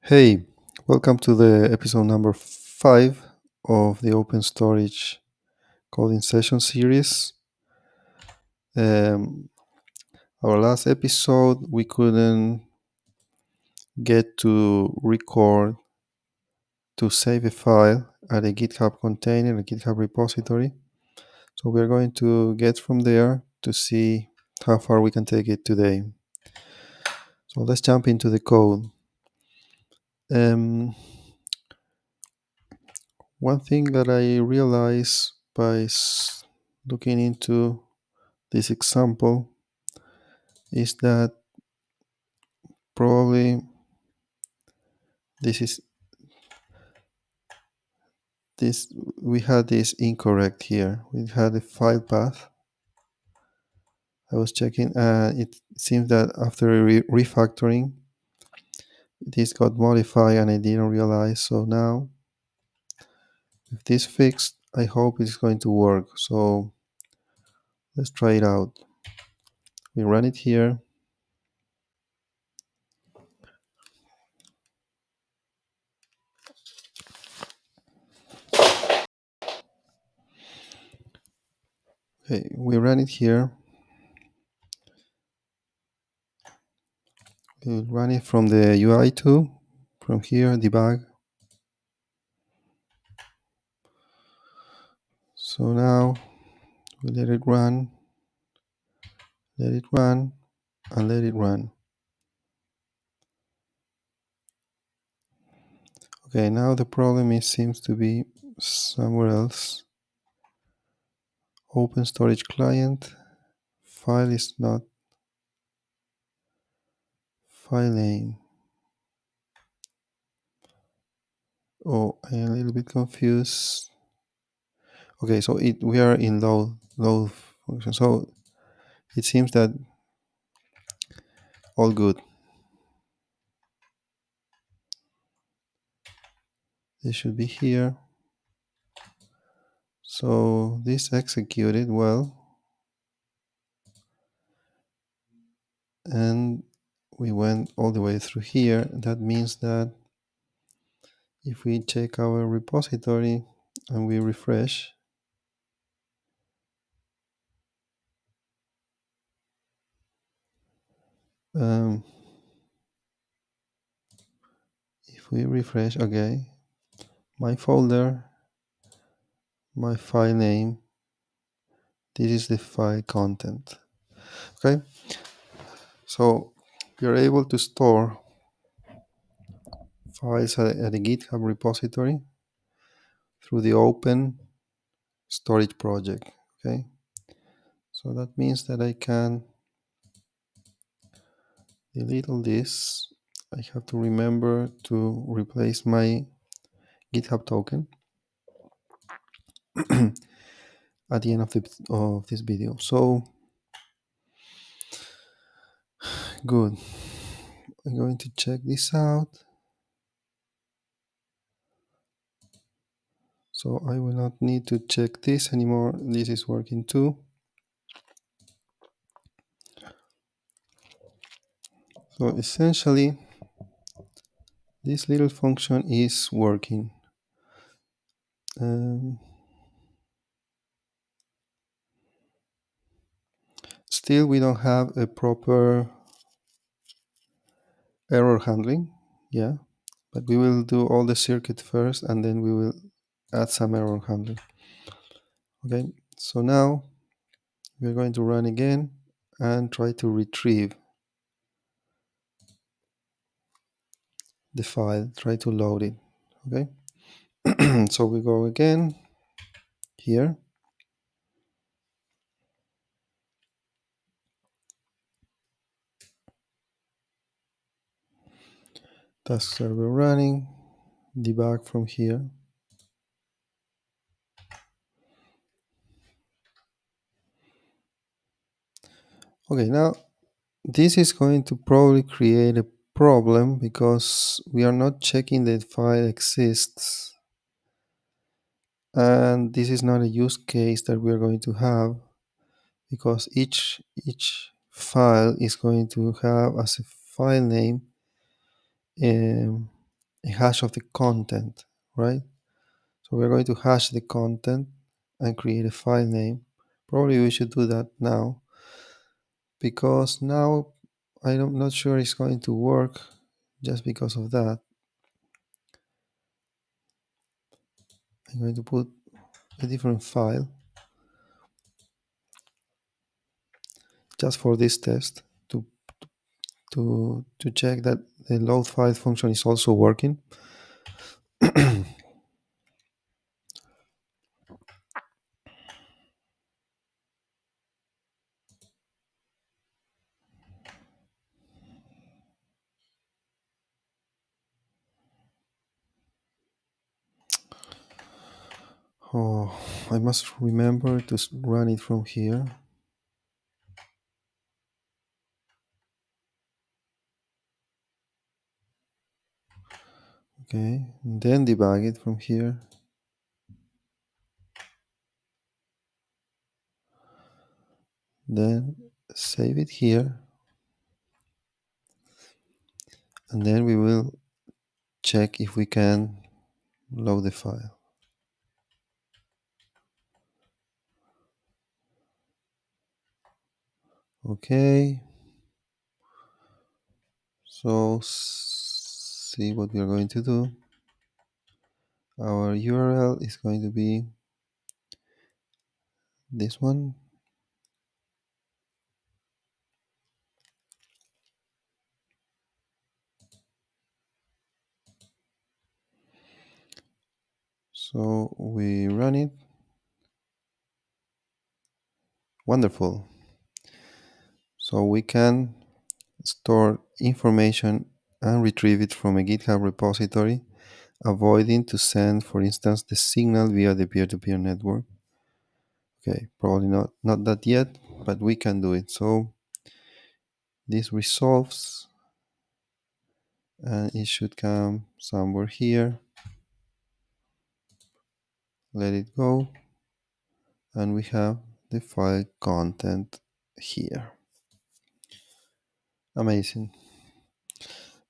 Hey, welcome to the episode number 5 of the Open Storage Coding Session series. Um, our last episode, we couldn't get to record to save a file at a GitHub container, a GitHub repository. So we're going to get from there to see how far we can take it today. So let's jump into the code. One thing that I realized by looking into this example is that probably this is this we had this incorrect here. We had a file path. I was checking and it seems that after refactoring this got modified and I didn't realize. So now if this fixed, I hope it's going to work. So let's try it out. We run it here. Okay, we run it here. We run it from the UI2, from here, debug. So now we let it run, and let it run. Okay, now the problem seems to be somewhere else. Open storage client, file is not file name. Oh, I'm a little bit confused. Okay, so we are in load function. So it seems that all good. This should be here. So this executed well. And we went all the way through here. That means that if we check our repository and we refresh, if we refresh, okay, my folder, my file name, this is the file content. Okay, so you're able to store files at a GitHub repository through the open storage project. Okay, so that means that I can delete all this. I have to remember to replace my GitHub token at the end of this video. So good. I'm going to check this out. So I will not need to check this anymore. This is working too. So essentially, this little function is working. Still, we don't have a proper error handling. Yeah, but we will do all the circuit first and then we will add some error handling. Okay, so now we're going to run again and try to retrieve the file, try to load it. Okay, so we go again here. Task server running, debug from here. Okay, now this is going to probably create a problem because we are not checking that file exists. And this is not a use case that we are going to have because each file is going to have as a file name a hash of the content, right? So we're going to hash the content and create a file name. Probably we should do that now, because now I'm not sure it's going to work just because of that. I'm going to put a different file just for this test to check that the load file function is also working. Oh, I must remember to run it from here. Okay, and then debug it from here. Then save it here. And then we will check if we can load the file. Okay. So see what we are going to do. Our URL is going to be this one. So we run it. Wonderful. So we can store information and retrieve it from a GitHub repository, avoiding to send, for instance, the signal via the peer-to-peer network. Okay, probably not that yet, but we can do it. So this resolves, and it should come somewhere here. Let it go, and we have the file content here. Amazing.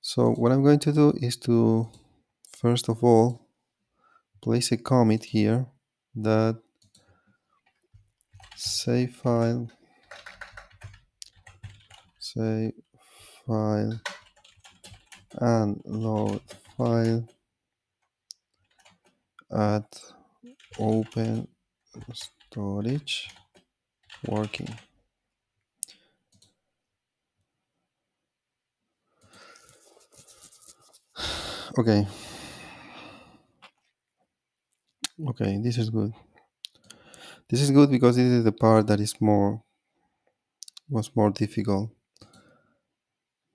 So what I'm going to do is to, first of all, place a commit here that save file and load file at open storage working. Okay, this is good. This is good because this is the part that was more difficult,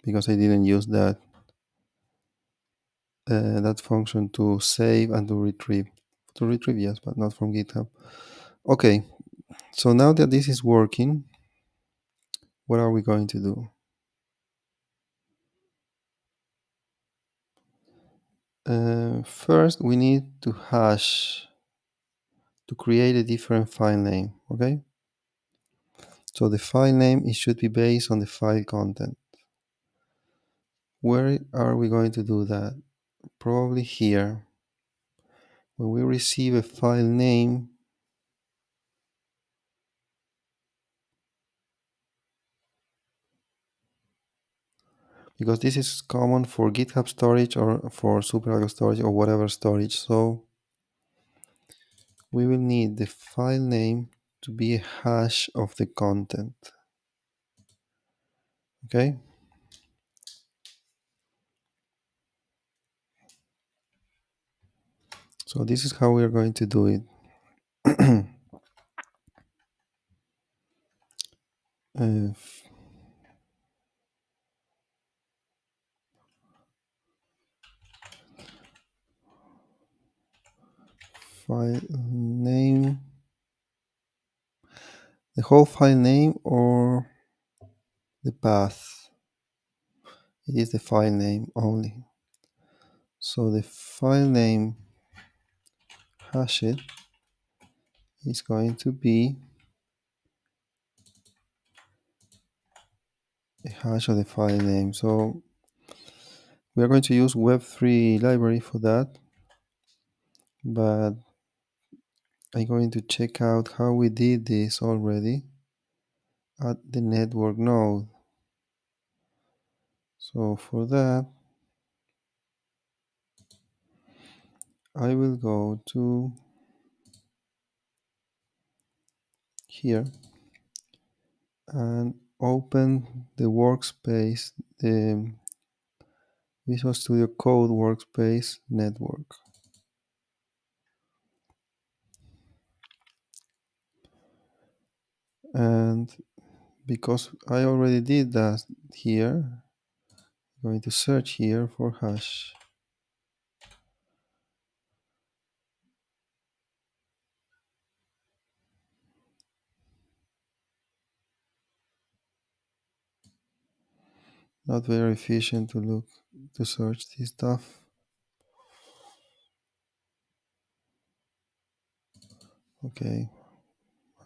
because I didn't use that function to save and to retrieve. To retrieve, yes, but not from GitHub. Okay, so now that this is working, what are we going to do? First, we need to hash to create a different file name, okay? So the file name, it should be based on the file content. Where are we going to do that? Probably here. When we receive a file name, because this is common for GitHub storage or for SuperAlgo storage or whatever storage. So we will need the file name to be a hash of the content. Okay? So this is how we are going to do it. uh, file name, the whole file name or the path? It is the file name only. So the file name hash it is going to be a hash of the file name. So We are going to use Web3 library for that, but I'm going to check out how we did this already at the network node. So for that, I will go to here and open the workspace, the Visual Studio Code workspace network. And because I already did that here, I'm going to search here for hash. Not very efficient to search this stuff. Okay,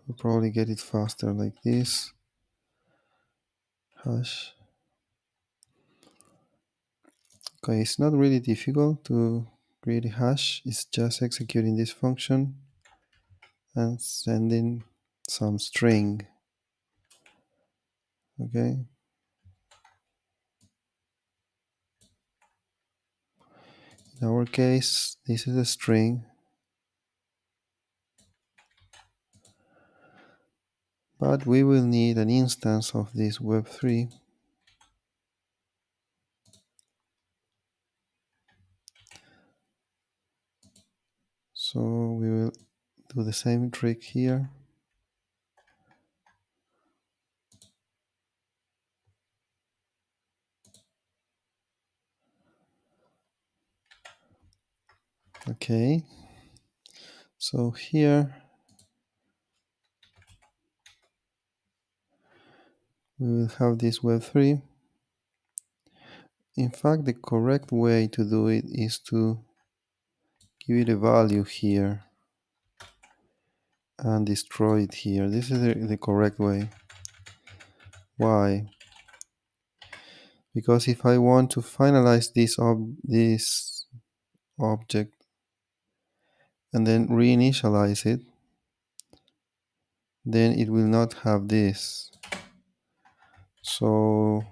I'll probably get it faster like this. Hash. Okay, it's not really difficult to create a hash. It's just executing this function and sending some string. Okay. In our case, this is a string, but we will need an instance of this Web3. So we will do the same trick here. Okay. So here we will have this Web3. In fact, the correct way to do it is to give it a value here and destroy it here. This is the correct way. Why? Because if I want to finalize this object and then reinitialize it, then it will not have this. So,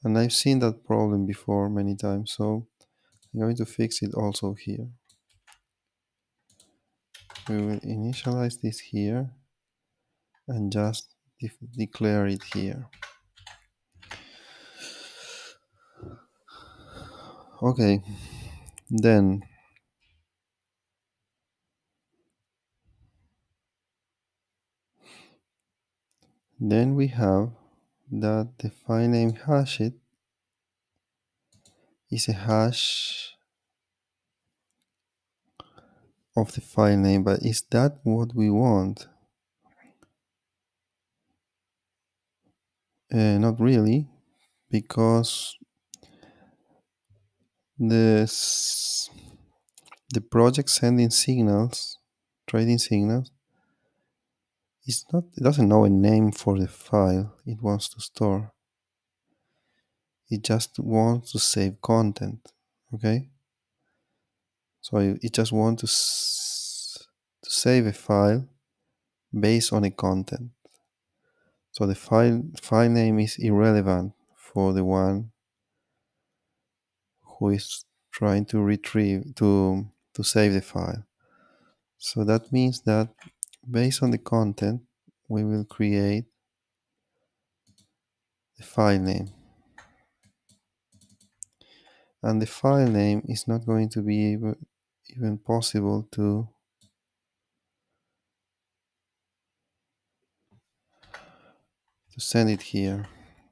and I've seen that problem before many times, so I'm going to fix it also here. We will initialize this here and just declare it here. Okay, then we have that the file name hashed is a hash of the file name, but is that what we want? Not really, because this the project sending signals, trading signals, it doesn't know a name for the file it wants to store. It just wants to save content. Okay, so it just wants to save a file based on a content. So the file name is irrelevant for the one who is trying to retrieve to save the file. So that means that based on the content, we will create the file name. And the file name is not going to be even possible to send it here.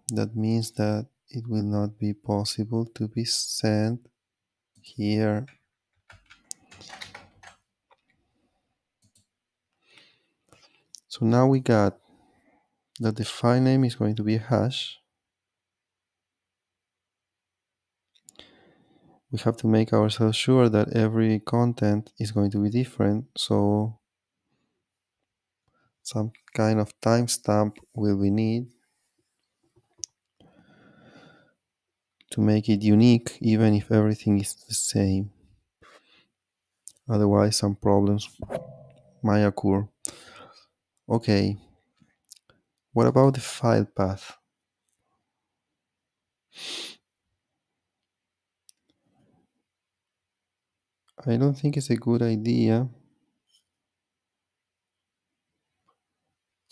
That means that it will not be possible to be sent here. So now we got that the file name is going to be a hash. We have to make ourselves sure that every content is going to be different. So some kind of timestamp will be need. to make it unique, even if everything is the same. Otherwise, some problems might occur. Okay, what about the file path? I don't think it's a good idea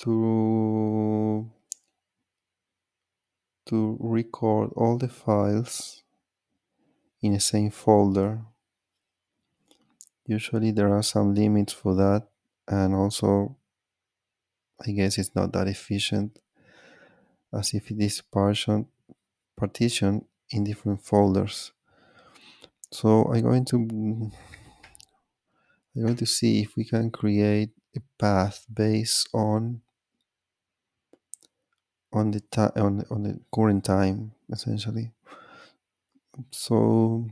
to record all the files in the same folder. Usually there are some limits for that, and also I guess it's not that efficient as if it is partitioned in different folders. So I'm going to see if we can create a path based on the on the current time, essentially. So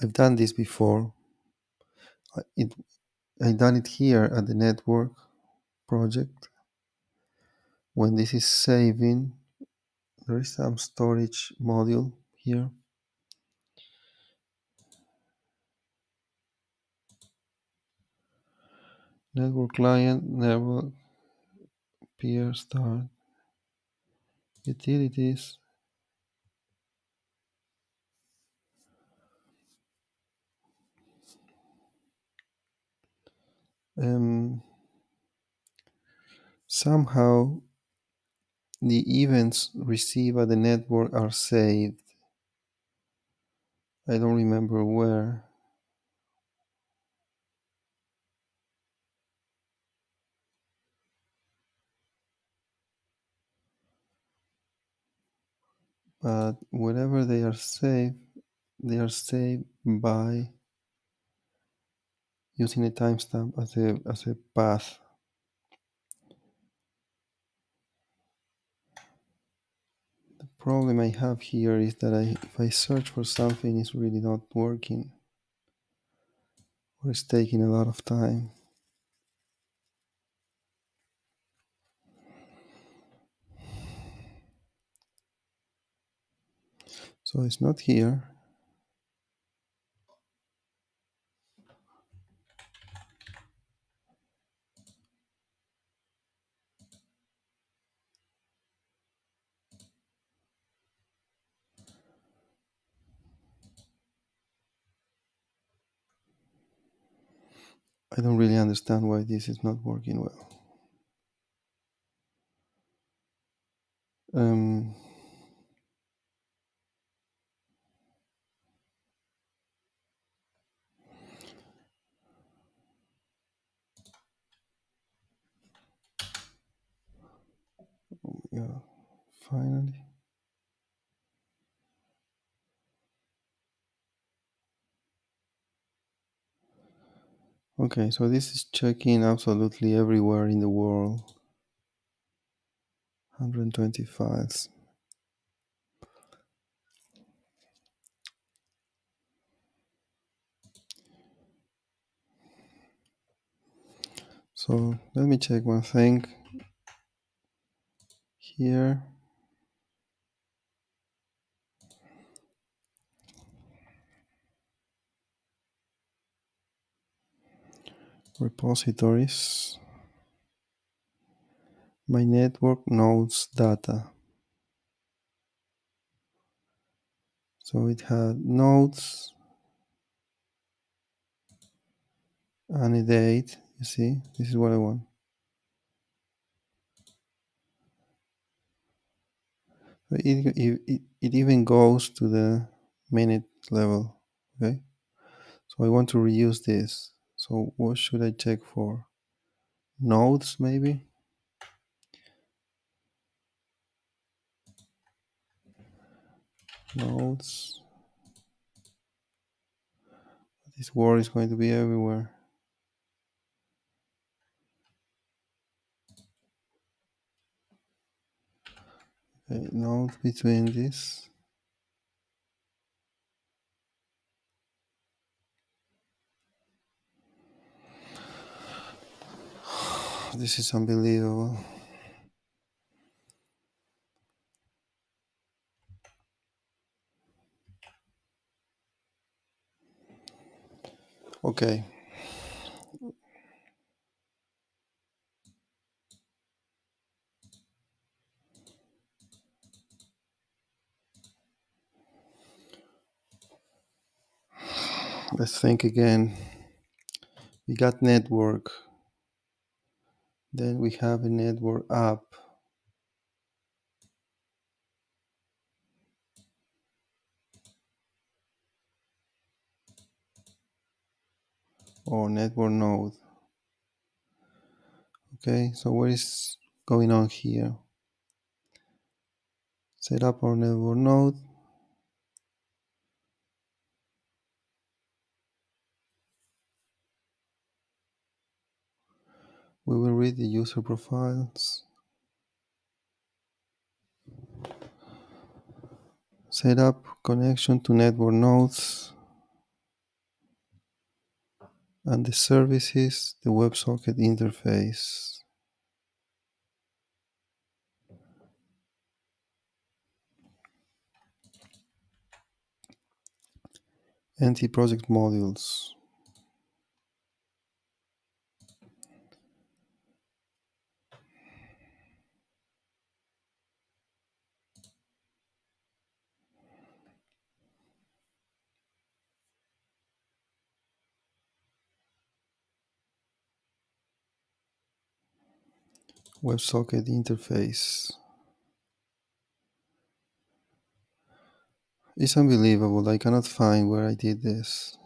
I've done this before. I- It I done it here at the network project. When this is saving, there is some storage module here. Network client, network peer start, utilities. Um, Somehow the events received at the network are saved. I don't remember where. But wherever they are saved by using a timestamp as a path. The problem I have here is that if I search for something, it's really not working, or it's taking a lot of time. So it's not here. I don't really understand why this is not working well. Um, yeah, finally. Okay, so this is checking absolutely everywhere in the world. 120 files. So let me check one thing here. Repositories. My network nodes data. So it had nodes and a date. You see, this is what I want. It even goes to the minute level. Okay, so I want to reuse this. So what should I check for? Nodes, maybe. Nodes. This word is going to be everywhere. Okay, nodes between this. This is unbelievable. Okay, let's think again. We got network, then we have a network app or network node. Okay, so what is going on here? Set up our network node. We will read the user profiles. Set up connection to network nodes and the services, the WebSocket interface. Anti-project modules. WebSocket interface. It's unbelievable. I cannot find where I did this.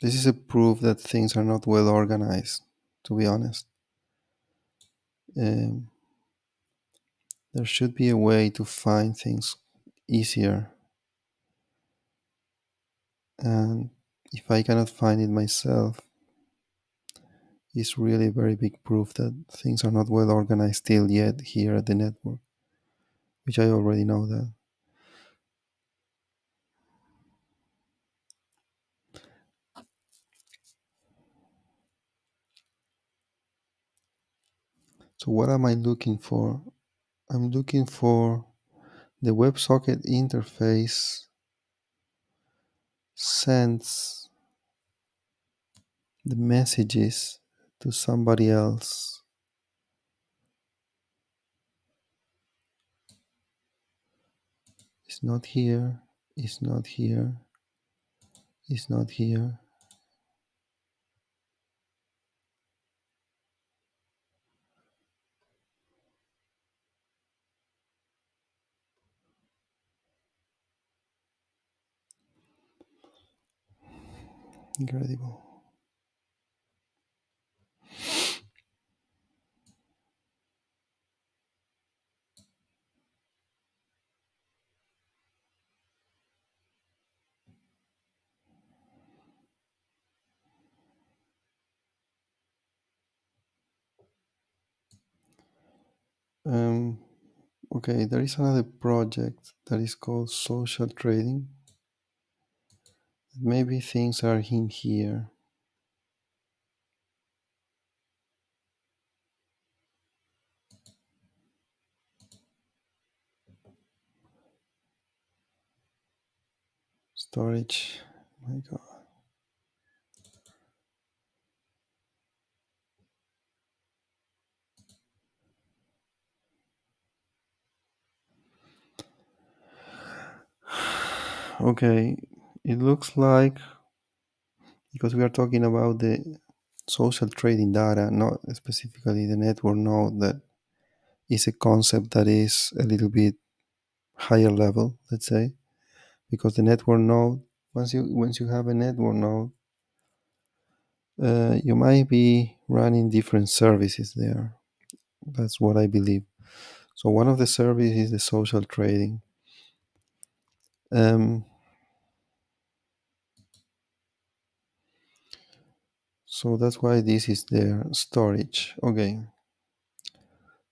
This is a proof that things are not well organized, to be honest. Um, there should be a way to find things easier. And if I cannot find it myself, it's really a very big proof that things are not well organized still yet here at the network, which I already know that. So what am I looking for? I'm looking for the WebSocket interface sends the messages to somebody else. It's not here, it's not here, it's not here. Incredible. Um, okay, there is another project that is called social trading. Maybe things are in here. Storage. My God. Okay, it looks like because we are talking about the social trading data, not specifically the network node, that is a concept that is a little bit higher level, let's say, because the network node, once you have a network node, you might be running different services there. That's what I believe. So one of the services is the social trading. Um, so that's why this is there. Storage. Okay.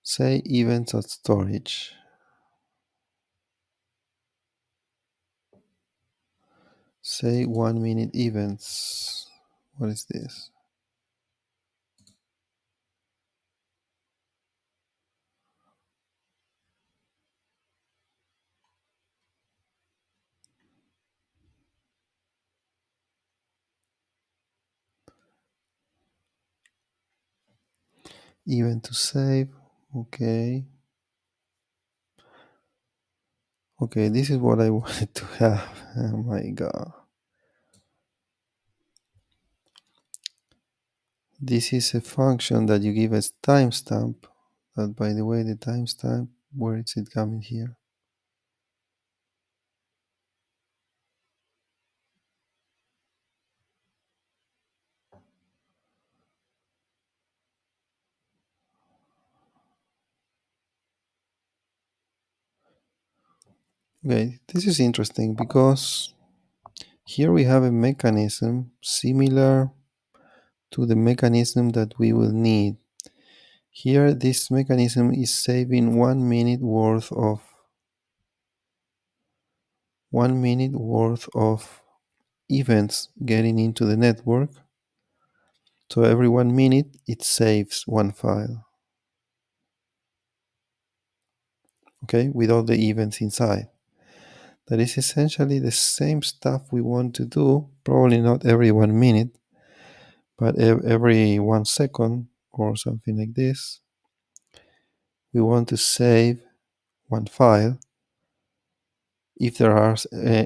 Say events at storage. Say 1 minute events. What is this? event to save. Okay. Okay, this is what I wanted to have. Oh my god. This is a function that you give as timestamp. But by the way, the timestamp, where is it coming here? Okay, this is interesting because here we have a mechanism similar to the mechanism that we will need. Here, this mechanism is saving 1 minute worth of 1 minute worth of events getting into the network. So every 1 minute, it saves one file. Okay, with all the events inside. That is essentially the same stuff we want to do, probably not every 1 minute, but every 1 second or something like this. We want to save one file if there are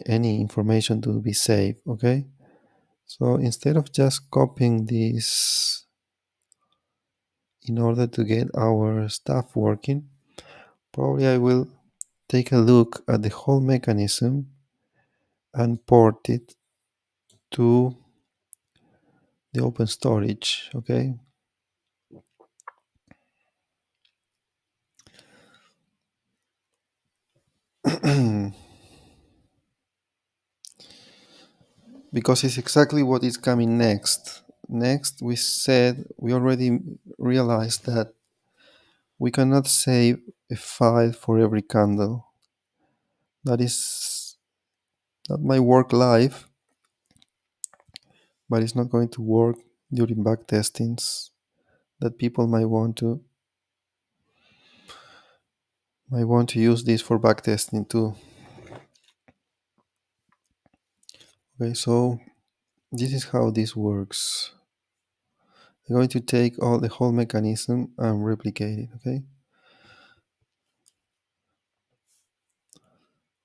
any information to be saved. Okay, so instead of just copying this in order to get our stuff working, probably I will take a look at the whole mechanism and port it to the open storage. Okay, because it's exactly what is coming next. Next, we already realized that we cannot save a file for every candle. That is that might work live, but it's not going to work during back testings that people might want to use this for back testing too. Okay, so this is how this works. I'm going to take the whole mechanism and replicate it.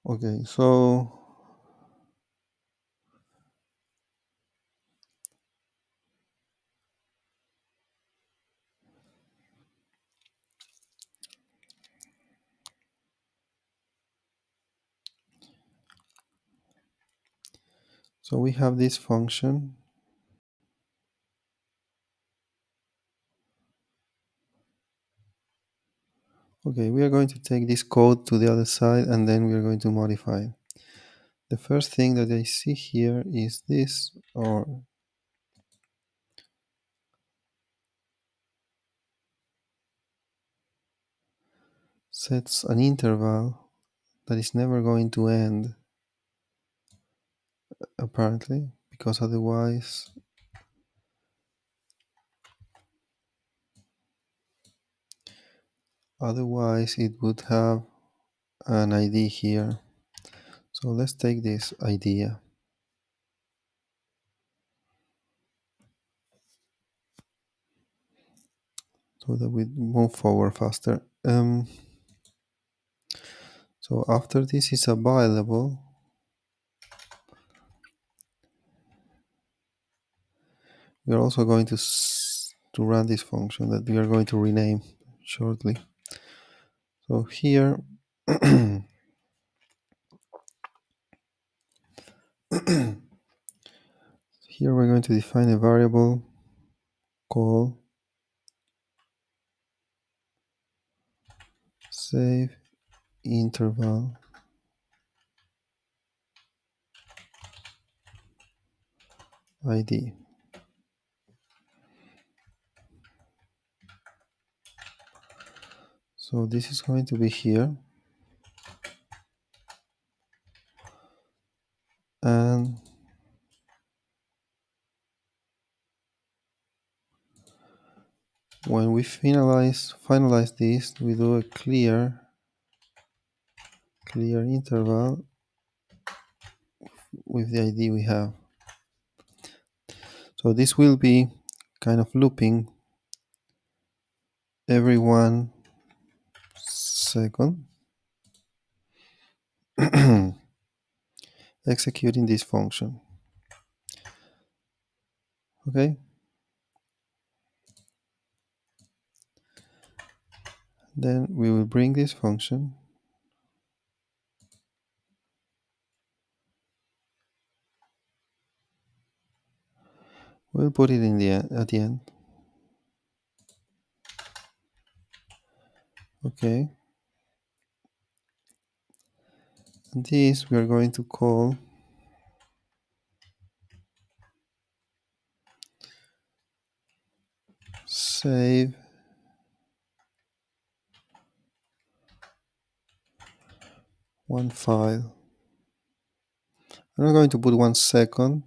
Okay, so we have this function. Okay, we are going to take this code to the other side and then we are going to modify it. The first thing that I see here is this, or sets an interval that is never going to end, apparently, because otherwise it would have an ID here. So let's take this idea so that we move forward faster. So after this is available, we are also going to run this function that we are going to rename shortly. So here here we're going to define a variable called save interval ID. So this is going to be here, and when we finalize this, we do a clear interval with the ID we have. So this will be kind of looping every 1 second executing this function. Okay, then we will bring this function. We'll put it in the at the end. Okay, and this we are going to call save one file. I'm not going to put 1 second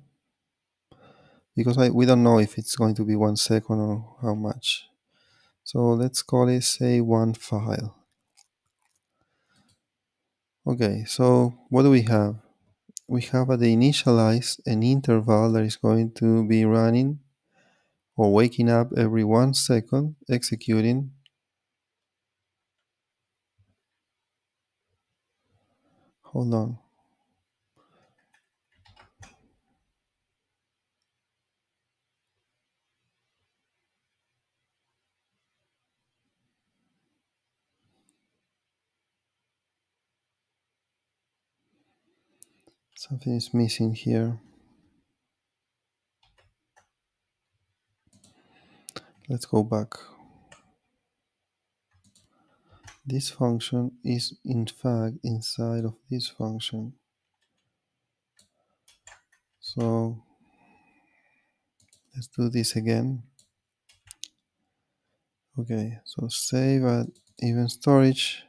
because we don't know if it's going to be 1 second or how much. So let's call it save one file. Okay, so what do we have? We have at the initialize an interval that is going to be running or waking up every 1 second, executing. Hold on. Something is missing here. Let's go back. This function is in fact inside of this function. So let's do this again. Okay, so save at even storage.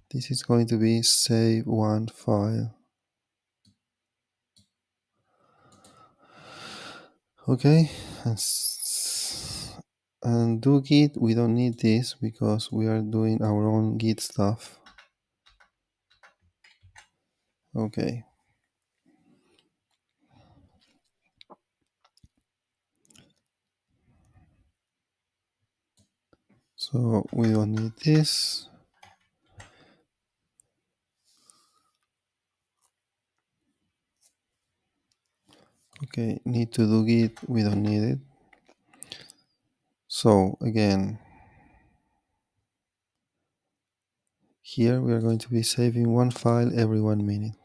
This is going to be save one file. Okay, and do git, we don't need this because we are doing our own git stuff. Okay. So we don't need this. Okay, need to do git, we don't need it. So again, here we are going to be saving one file every 1 minute.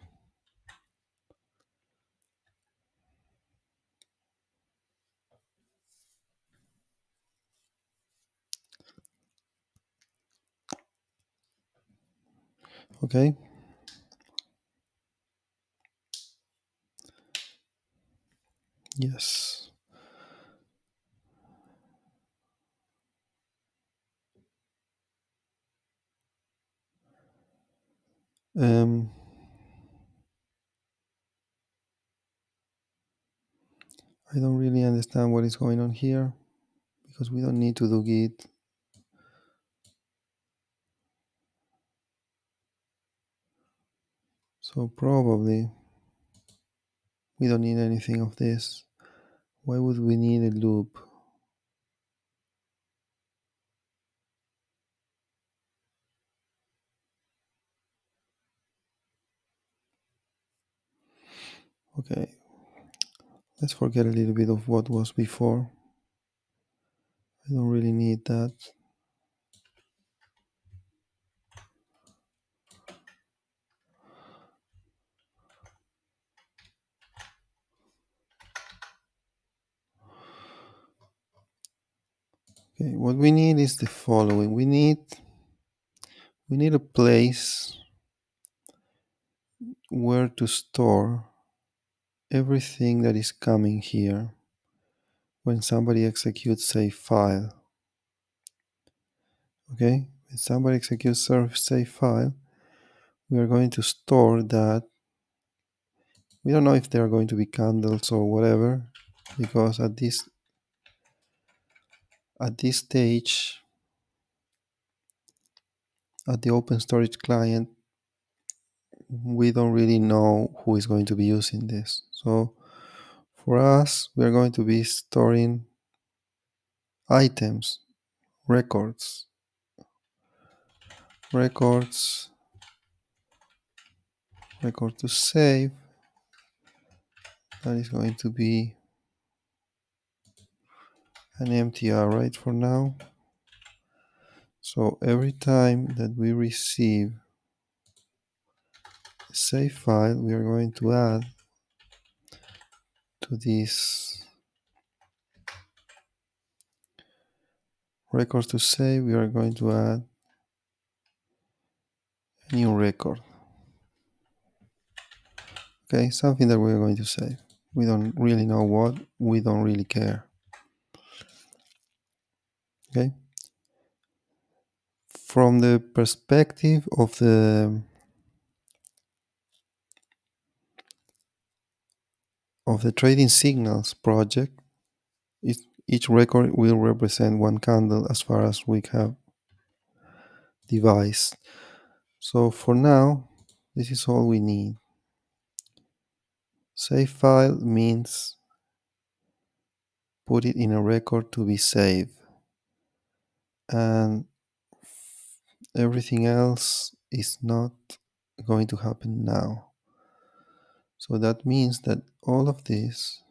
Okay. Yes. Um, I don't really understand what is going on here because we don't need to do git. So probably we don't need anything of this. Why would we need a loop? Okay, let's forget a little bit of what was before. I don't really need that. Okay, what we need is the following. We need a place where to store everything that is coming here when somebody executes a file. Okay, when somebody executes save file, we are going to store that. We don't know if they are going to be candles or whatever, because at this stage, at the open storage client, we don't really know who is going to be using this. So for us, we are going to be storing items records, records, record to save. That is going to be an empty array for now. So every time that we receive a save file, we are going to add to this records to save, we are going to add a new record. Okay, something that we're going to save. We don't really know what, we don't really care. Okay. From the perspective of the trading signals project, each record will represent one candle as far as we have devised. So for now, this is all we need. Save file means put it in a record to be saved, and everything else is not going to happen now. So that means that all of this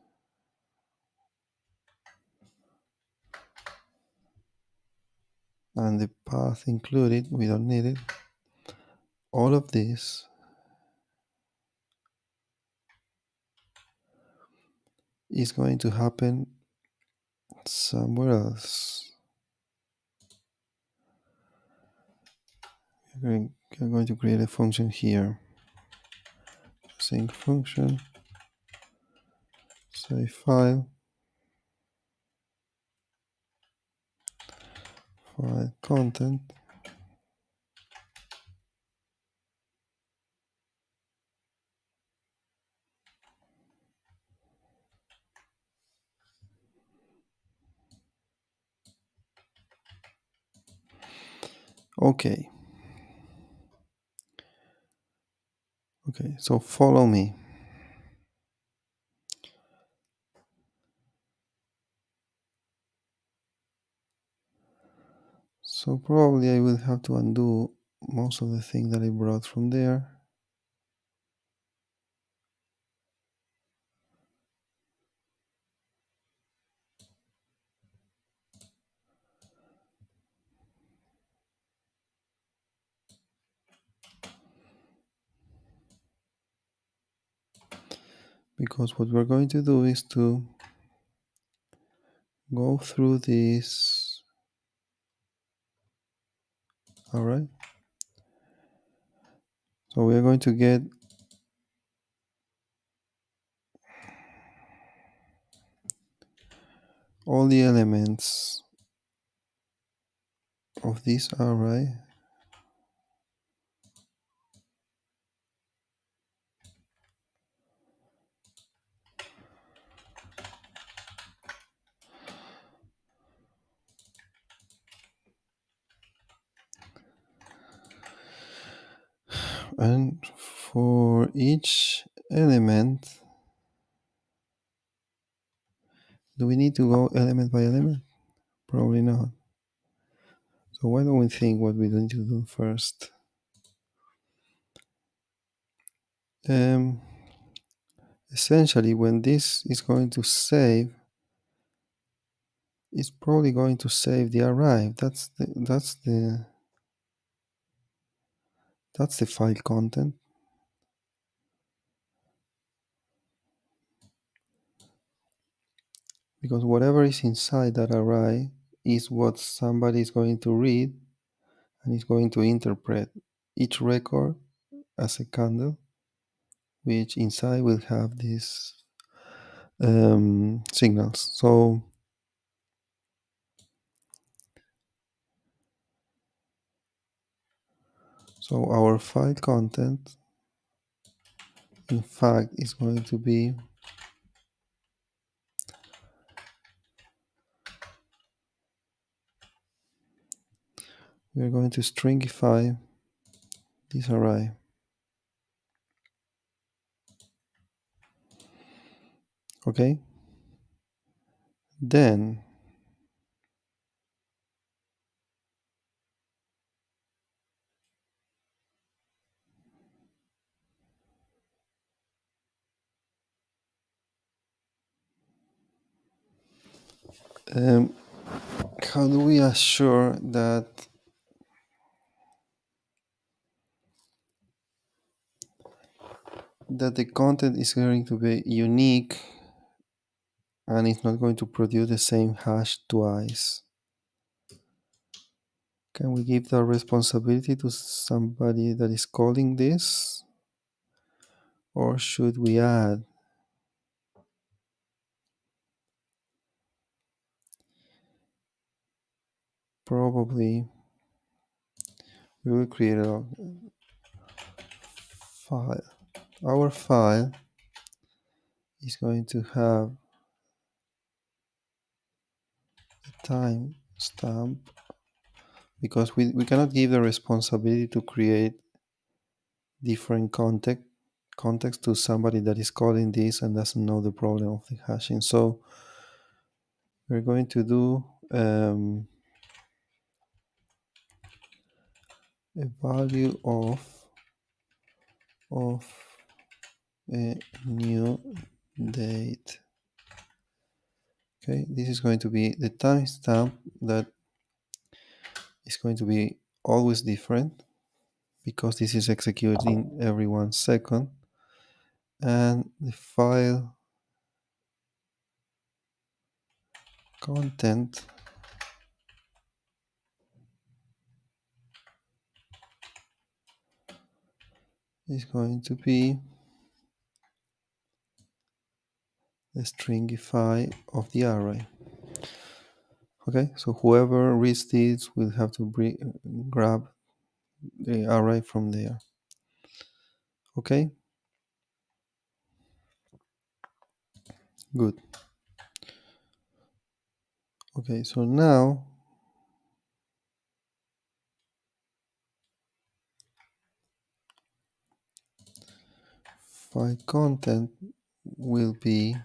and the path included, we don't need it. All of this is going to happen somewhere else. We're going to create a function here. Sync function, save file, file content. Okay. Okay, so follow me. So probably I will have to undo most of the things that I brought from there. Because what we're going to do is to go through this. All right. So we're going to get all the elements of this array. And for each element, do we need to go element by element? Probably not. So why don't we think what we need to do first? Essentially, when this is going to save, it's probably going to save the array. That's the file content. Because whatever is inside that array is what somebody is going to read and is going to interpret each record as a candle, which inside will have these signals. So our file content, in fact, is going to be we're going to stringify this array. Okay? Then Um, how do we assure that the content is going to be unique and it's not going to produce the same hash twice? Can we give the responsibility to somebody that is calling this? Or should we add? Probably we will create a file. Our file is going to have a timestamp because we cannot give the responsibility to create different context to somebody that is calling this and doesn't know the problem of the hashing. So we're going to do a value of a new date. Okay, this is going to be the timestamp that is going to be always different because this is executing every 1 second, and the file content is going to be the stringify of the array. Okay, so whoever reads this will have to grab the array from there. Okay, good. Okay, so now file content will be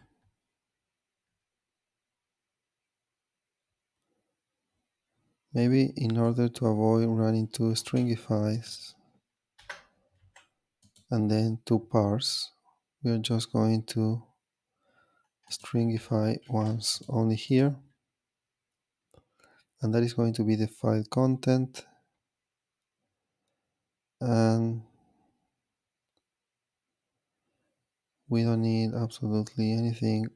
maybe in order to avoid running two stringifies and then two parse, we are just going to stringify once only here, and that is going to be the file content, and we don't need absolutely anything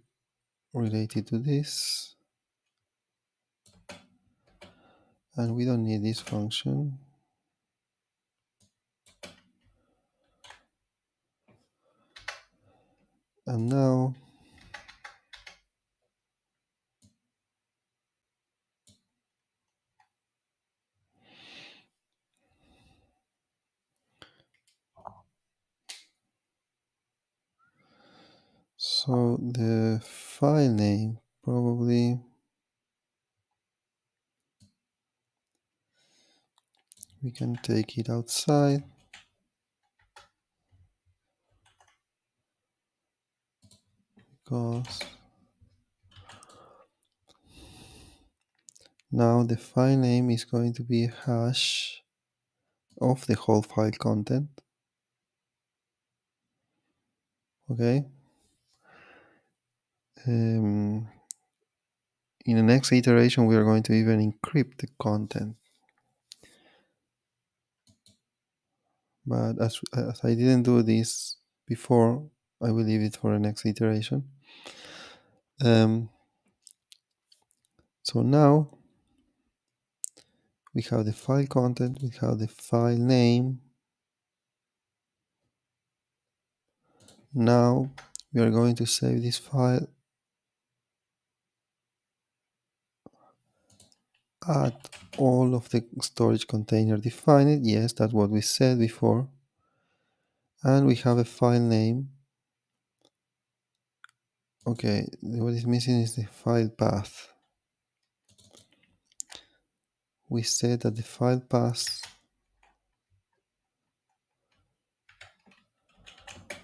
related to this, and we don't need this function. And now so the file name, probably we can take it outside because now the file name is going to be a hash of the whole file content. Okay. In the next iteration, we are going to even encrypt the content. But as I didn't do this before, I will leave it for the next iteration. So now we have the file content, we have the file name. Now we are going to save this file, add all of the storage container defined. Yes, that's what we said before. And we have a file name. Okay, what is missing is the file path. We said that the file path,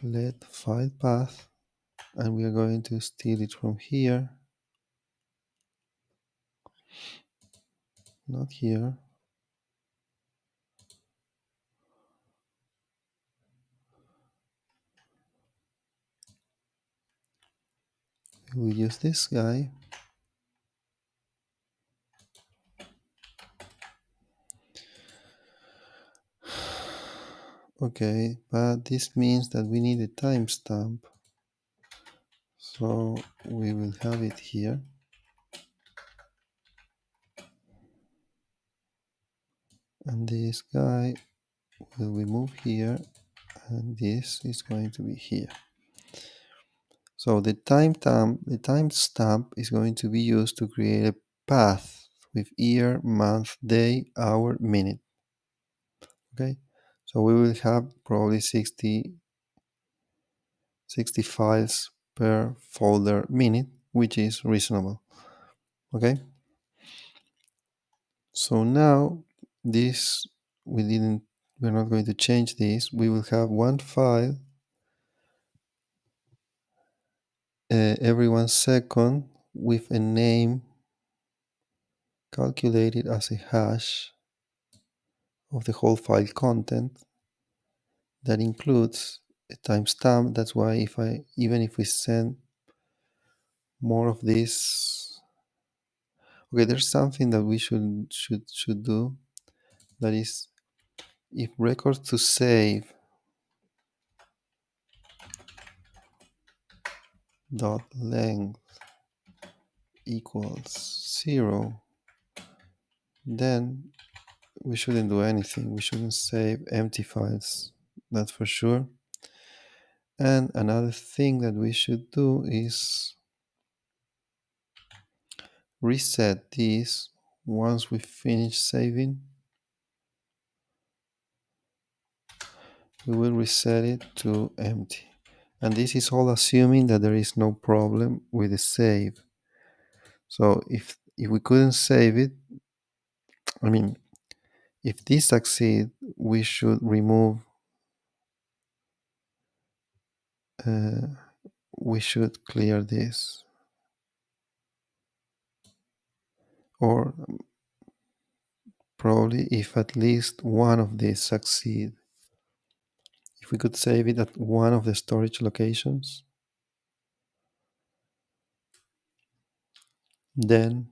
let file path, and we are going to steal it from here, not here. We will use this guy, Okay, but this means that we need a timestamp. So we will have it here. And this guy will be moved here, and this is going to be here. So the timestamp is going to be used to create a path with year, month, day, hour, minute. Okay, so we will have probably 60 files per folder minute, which is reasonable. Okay, so now this we're not going to change this. We will have one file every 1 second with a name calculated as a hash of the whole file content that includes a timestamp. That's why even if we send more of this, okay, there's something that we should do. That is, if records to save dot length equals 0, then we shouldn't do anything. We shouldn't save empty files. That's for sure. And another thing that we should do is reset this once we finish saving. We will reset it to empty. And this is all assuming that there is no problem with the save. So if we couldn't save it, I mean, if this succeeds, we should remove, we should clear this. Or probably if at least one of these succeed. If we could save it at one of the storage locations, then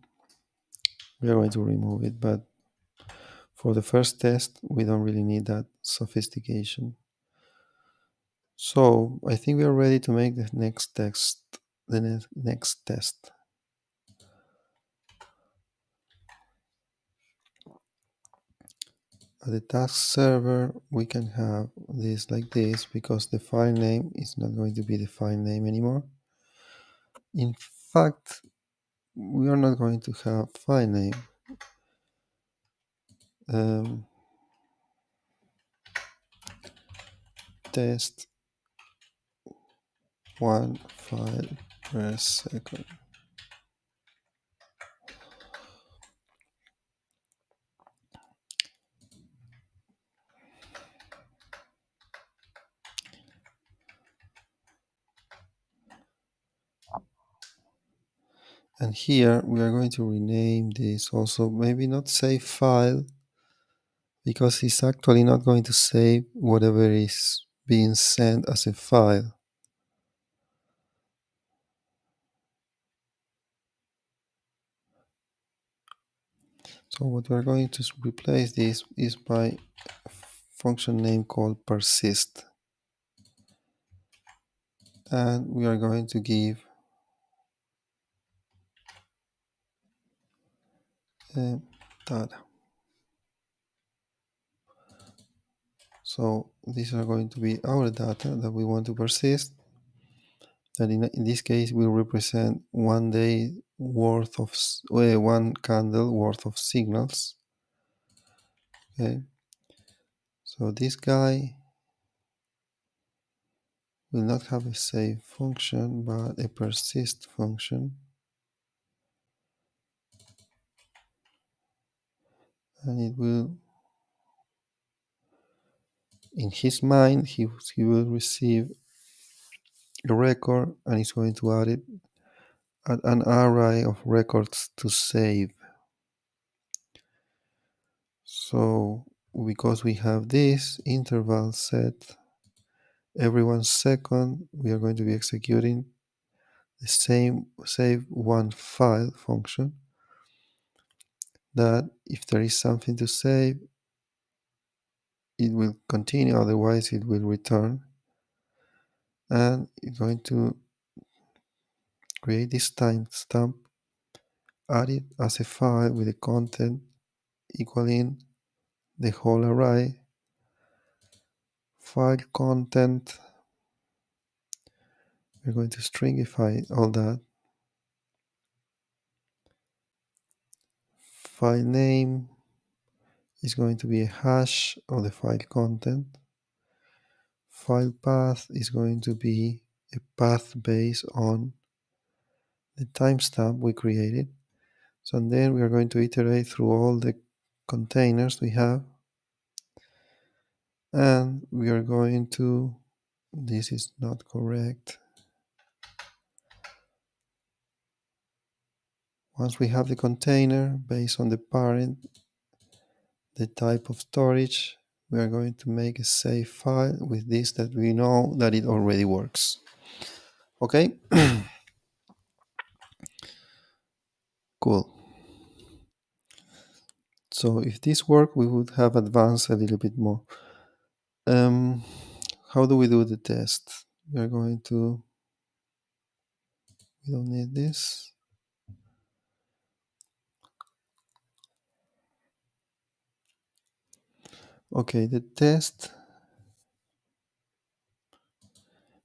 we are going to remove it. But for the first test, we don't really need that sophistication. So I think we are ready to make the next next test. At the task server, we can have this like this because the file name is not going to be the file name anymore. In fact, we are not going to have file name. Test 1 file per second. And here we are going to rename this also, maybe not save file, because it's actually not going to save whatever is being sent as a file. So what we're going to replace this is by a function name called persist. And we are going to give data. So these are going to be our data that we want to persist. That in this case will represent 1 day worth of, one candle worth of signals. Okay. So this guy will not have a save function, but a persist function. And it will, in his mind, he will receive a record and he's going to add it at an array of records to save. So because we have this interval set, every 1 second we are going to be executing the same save one file function, that if there is something to save, it will continue, otherwise it will return. And it's going to create this timestamp, add it as a file with the content equaling the whole array, file content. We're going to stringify all that. File name is going to be a hash of the file content. File path is going to be a path based on the timestamp we created. So and then we are going to iterate through all the containers we have, and we are going to, this is not correct. Once we have the container based on the parent, the type of storage, we are going to make a save file with this that we know that it already works. Okay. Cool. So if this worked, we would have advanced a little bit more. How do we do the test? We are going to, we don't need this. Okay, the test,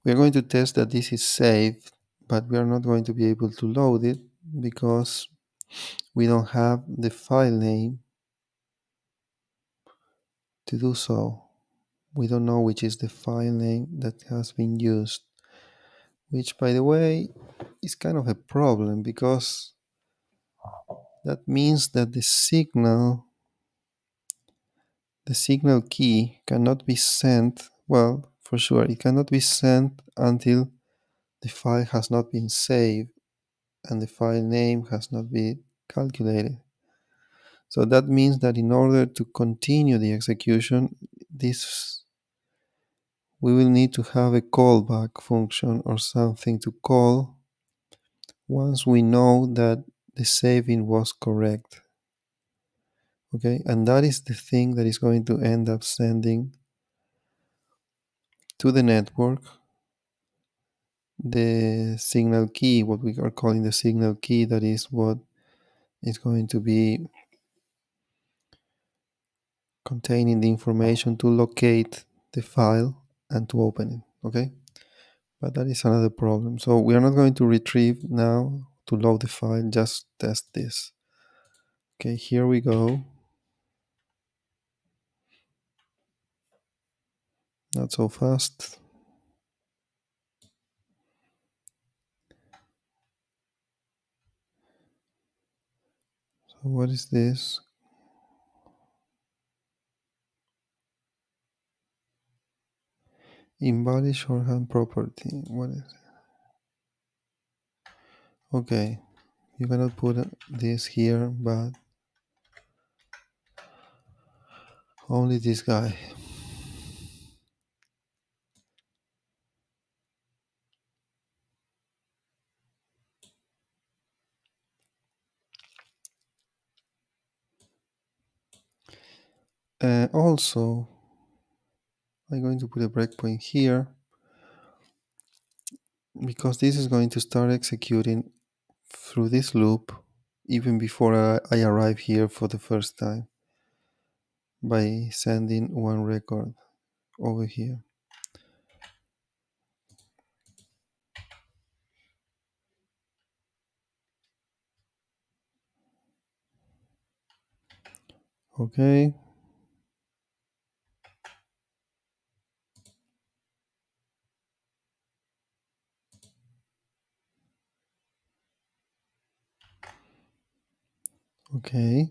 we are going to test that this is saved, but we are not going to be able to load it because we don't have the file name to do so. We don't know which is the file name that has been used, which, by the way, is kind of a problem because that means that the signal key cannot be sent. Well, for sure, it cannot be sent until the file has not been saved and the file name has not been calculated. So that means that in order to continue the execution, this we will need to have a callback function or something to call once we know that the saving was correct. Okay, and that is the thing that is going to end up sending to the network the signal key, what we are calling the signal key, that is what is going to be containing the information to locate the file and to open it. Okay, but that is another problem. So we are not going to retrieve now to load the file, just test this. Okay, here we go. Not so fast. So what is this? Invalid shorthand property. What is it? Okay, you cannot put this here, but only this guy. Also, I'm going to put a breakpoint here because this is going to start executing through this loop even before I arrive here for the first time by sending one record over here. Okay. Okay.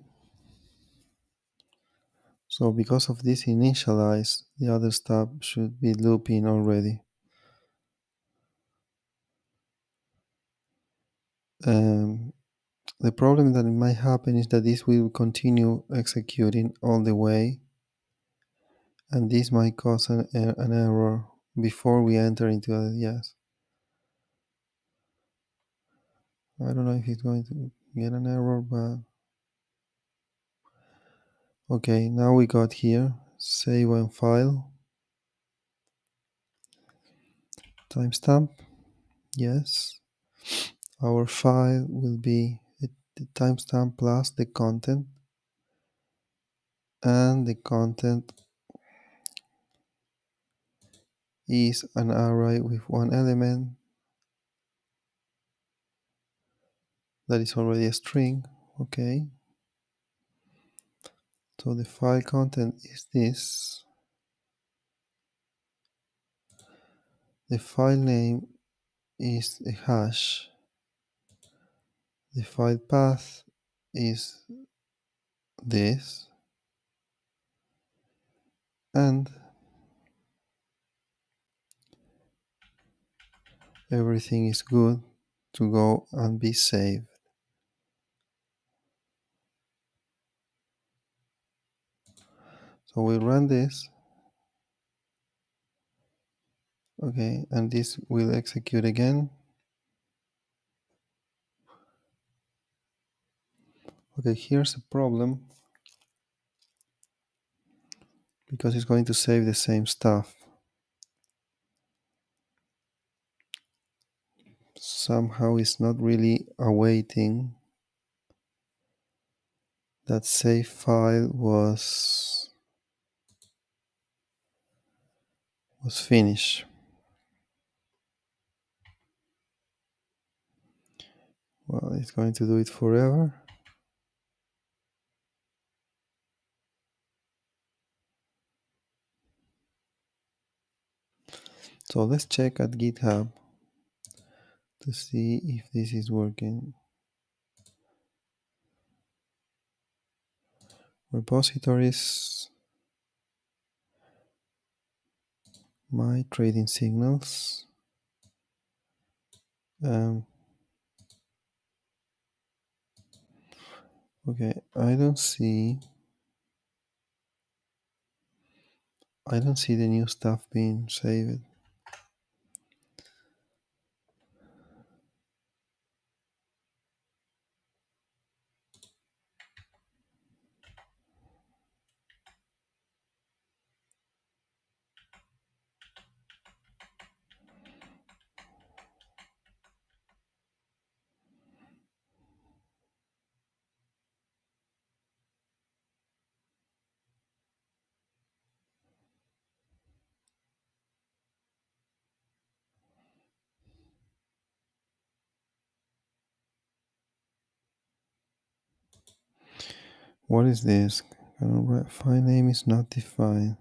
So because of this initialize, the other stuff should be looping already. The problem that might happen is that this will continue executing all the way, and this might cause an error before we enter into the yes. I don't know if it's going to get an error, but okay, now we got here. save one file, timestamp, yes. Our file will be the timestamp plus the content, and the content is an array with one element that is already a string. Okay, so the file content is this. The file name is a hash. The file path is this, and everything is good to go and be saved. So we run this, okay, and this will execute again. Okay, here's a problem because it's going to save the same stuff. Somehow it's not really awaiting that save file was finished. Well, it's going to do it forever. So let's check at GitHub to see if this is working. Repositories, my trading signals. Okay, I don't see the new stuff being saved. What is this? File name is not defined.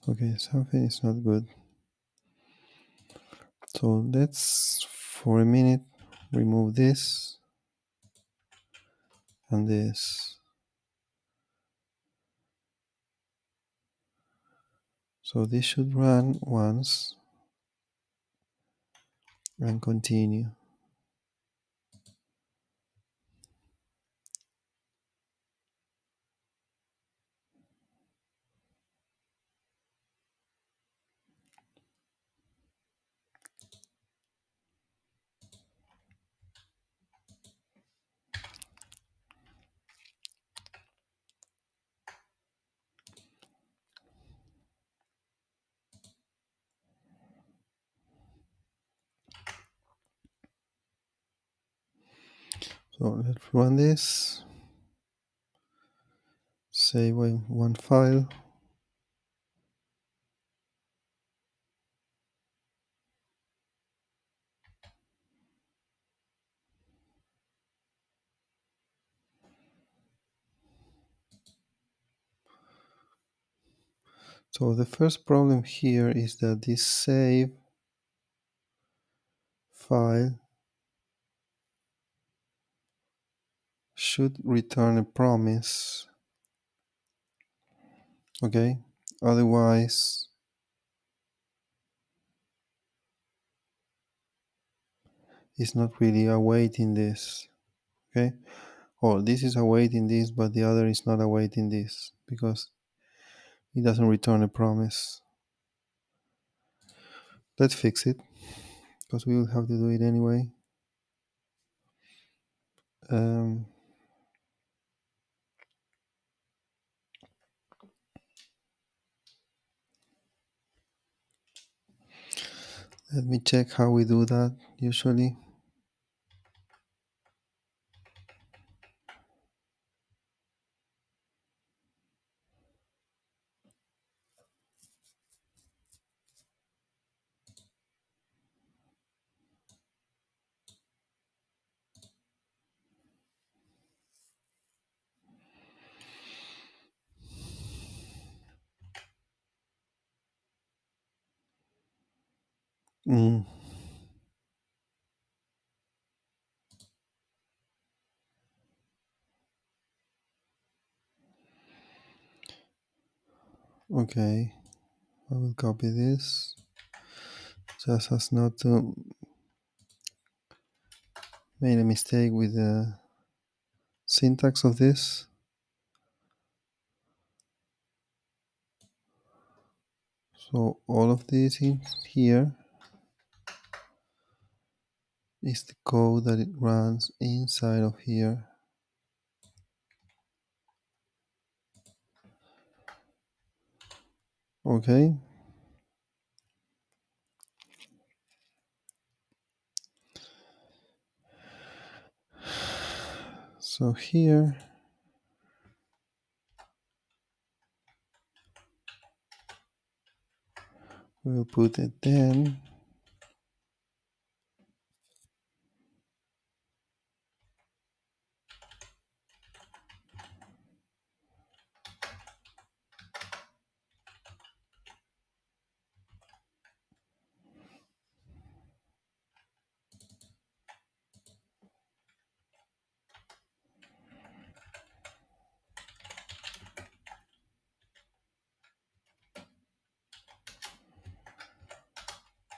Okay, something is not good. So let's, for a minute, remove this and this. So this should run once and continue. So let's run this. Save one file. So the first problem here is that this save file should return a promise. Okay, otherwise is not really awaiting this. Okay, or this is awaiting this, but the other is not awaiting this because it doesn't return a promise. Let's fix it because we will have to do it anyway. Um, Let me check how we do that usually. Mm, okay, I will copy this just as not to make a mistake with the syntax of this. So all of this in here is the code that it runs inside of here. Okay. So here we'll put it then.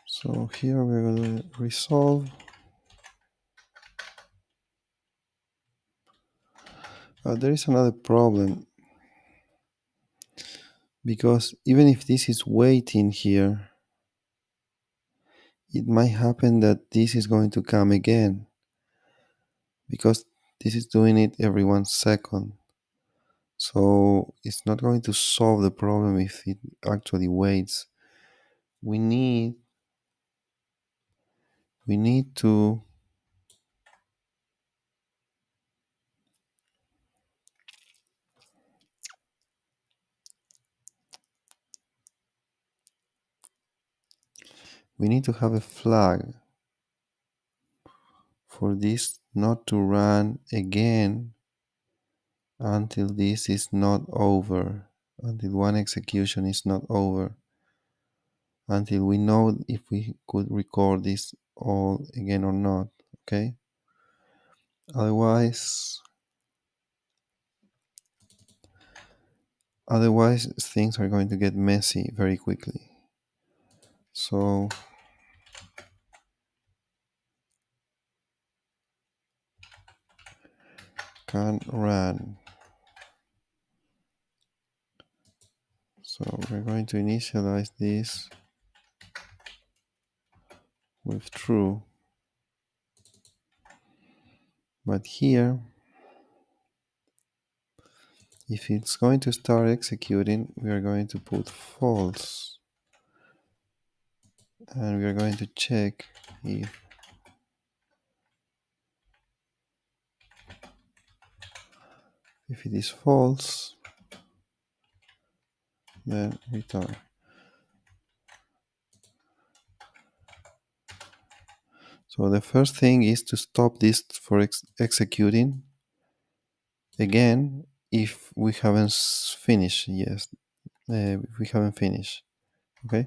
So here we're going to resolve. There is another problem because even if this is waiting here, it might happen that this is going to come again because this is doing it every 1 second. So it's not going to solve the problem if it actually waits. We need to have a flag for this not to run again until this is not over, until one execution is not over, until we know if we could record this all again or not. Okay, otherwise things are going to get messy very quickly. So can run. So we're going to initialize this with true, but here if it's going to start executing, we are going to put false, and we are going to check if it is false, then return. So the first thing is to stop this for executing again if we haven't finished. Yes, if we haven't finished. Okay,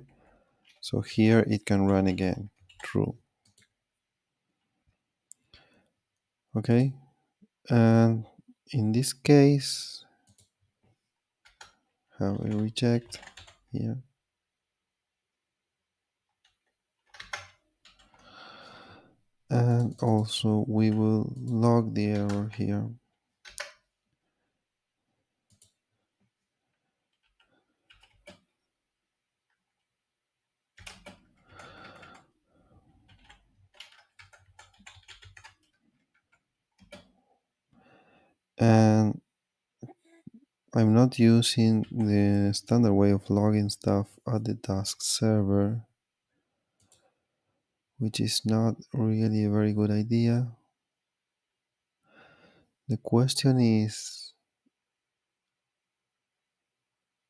so here it can run again. True. Okay, and in this case, how we reject here. And also we will log the error here. And I'm not using the standard way of logging stuff at the task server, which is not really a very good idea. The question is,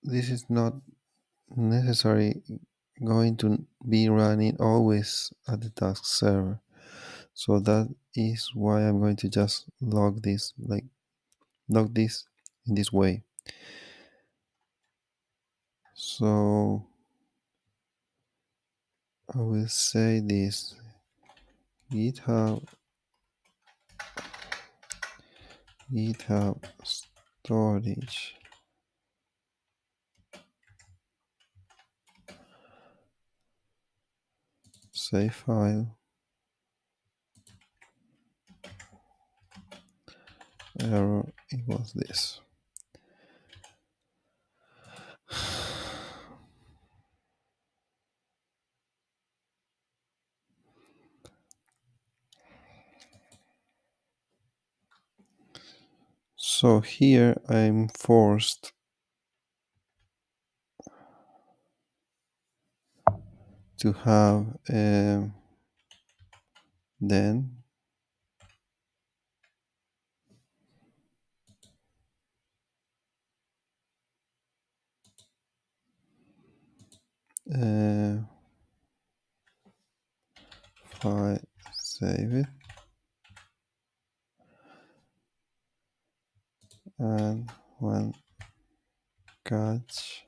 this is not necessary going to be running always at the task server. So that is why I'm going to just log this in this way. So I will say this: GitHub storage, save file, error equals this. So here I'm forced to have then file, save it, and when catch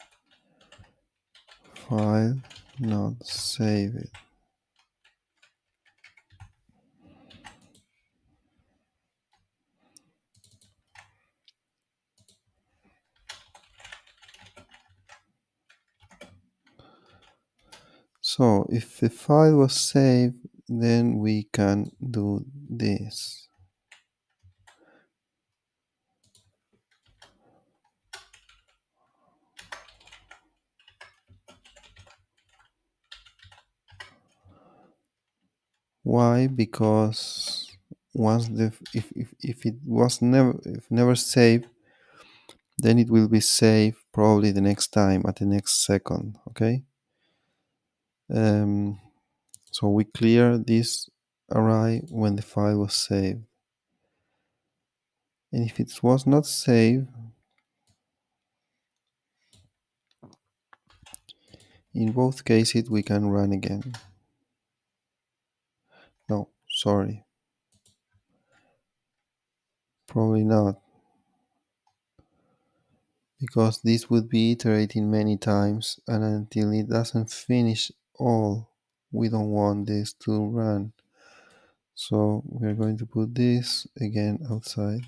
file not save it. So if the file was saved, then we can do this. Why? Because once the if it was never saved, then it will be saved probably the next time at the next second. Okay. Um, so we clear this array when the file was saved, and if it was not saved, in both cases we can run again. No, sorry, probably not, because this would be iterating many times, and until it doesn't finish all, we don't want this to run. So we're going to put this again outside.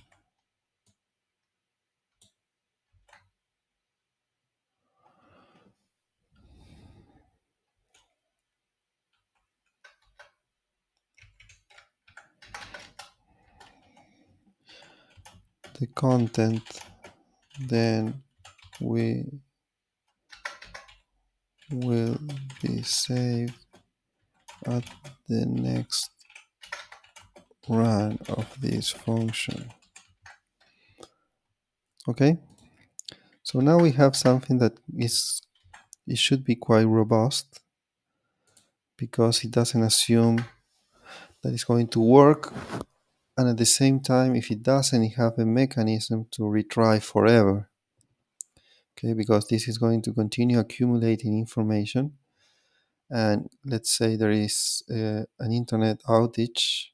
The content, then we will be saved at the next run of this function. Okay, so now we have something that it should be quite robust, because it doesn't assume that it's going to work, and at the same time, if it doesn't, it have a mechanism to retry forever. Okay, because this is going to continue accumulating information, and let's say there is an internet outage.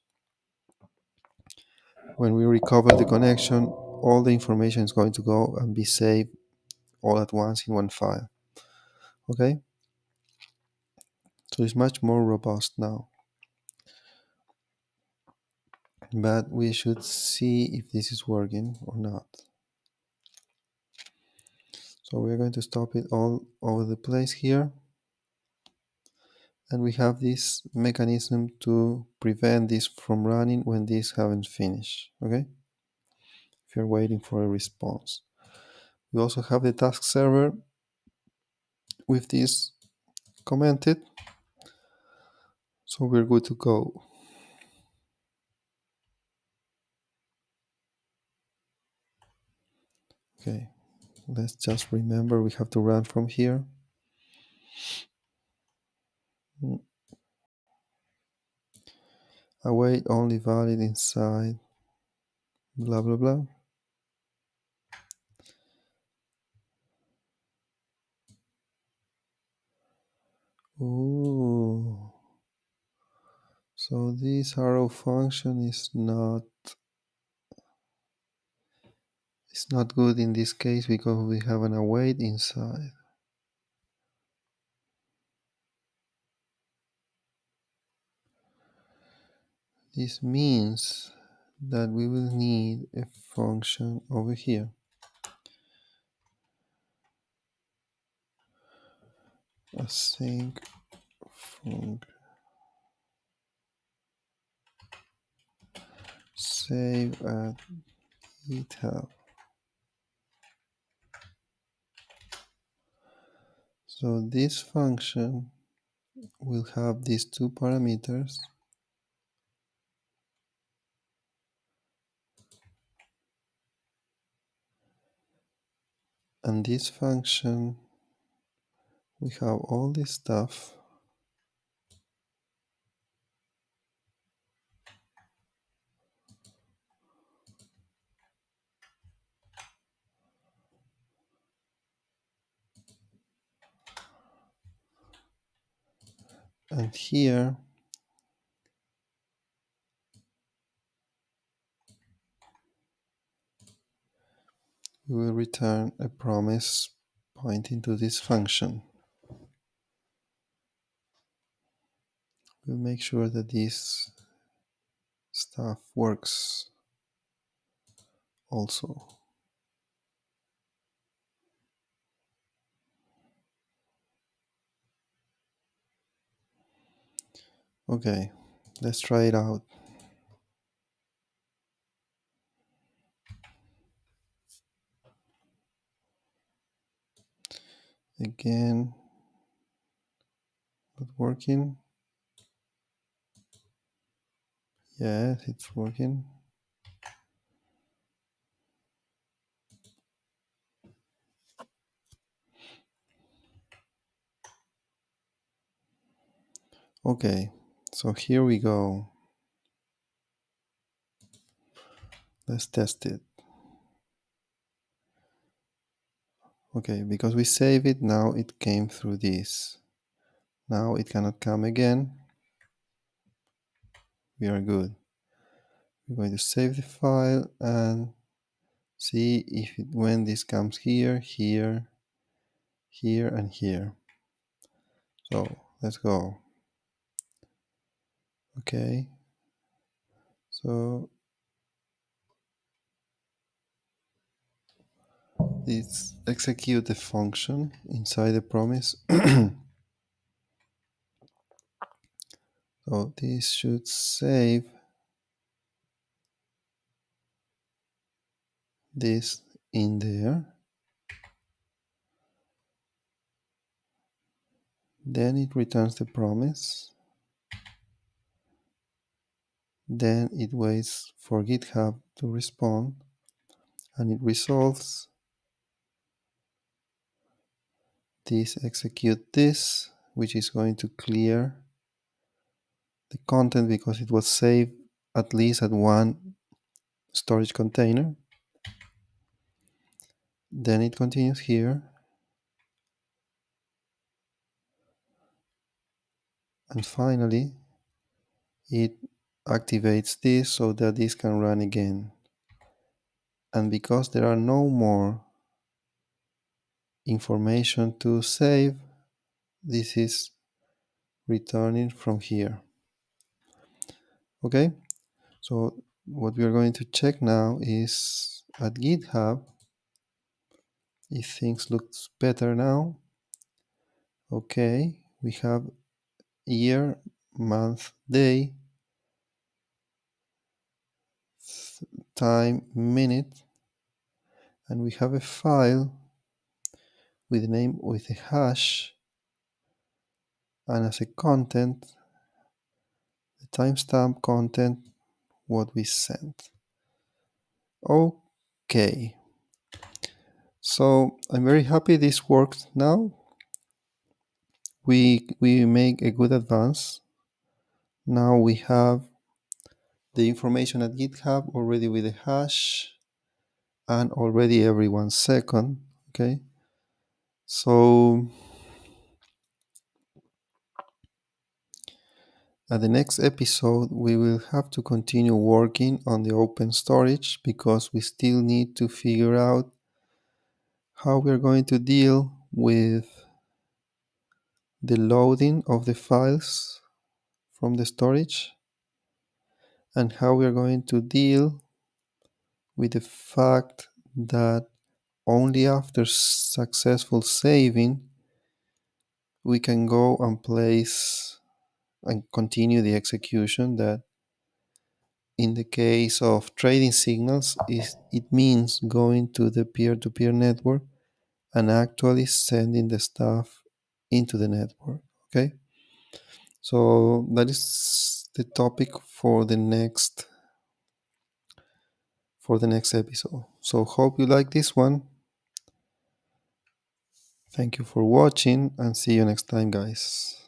When we recover the connection, all the information is going to go and be saved all at once in one file. Okay, so it's much more robust now, but we should see if this is working or not. So we're going to stop it all over the place here, and we have this mechanism to prevent this from running when these haven't finished. Okay, if you're waiting for a response. We also have the task server with this commented, so we're good to go. Okay, let's just remember we have to run from here. Await only valid inside blah blah blah. Ooh. So this arrow function is not good in this case because we have an await inside. This means that we will need a function over here. Async func save at GitHub. So this function will have these two parameters, and this function we have all this stuff, and here we will return a promise pointing to this function. We'll make sure that this stuff works also. Okay, let's try it out. Again, not working. Yes, it's working. Okay, so here we go. Let's test it. Okay, because we save it, now it came through this. Now it cannot come again. We are good. We're going to save the file and see if when this comes here, here, here, and here. So let's go. Okay. So let's execute the function inside the promise. So this should save this in there. Then it returns the promise. Then it waits for GitHub to respond, and it resolves this, execute this, which is going to clear the content because it was saved at least at one storage container. Then it continues here, and finally it activates this so that this can run again. And because there are no more information to save, this is returning from here. Okay, so what we are going to check now is at GitHub if things looks better now. Okay, we have year, month, day, time, minute, and we have a file with a name with a hash, and as a content, the timestamp content, what we sent. Okay, so I'm very happy this works now. We make a good advance. Now we have the information at GitHub already with a hash and already every 1 second. Okay, so at the next episode we will have to continue working on the open storage because we still need to figure out how we're going to deal with the loading of the files from the storage and how we're going to deal with the fact that only after successful saving we can go and place and continue the execution. That in the case of trading signals it means going to the peer-to-peer network and actually sending the stuff into the network. Okay, so that is the topic for the next episode. So hope you like this one. Thank you for watching and see you next time, guys.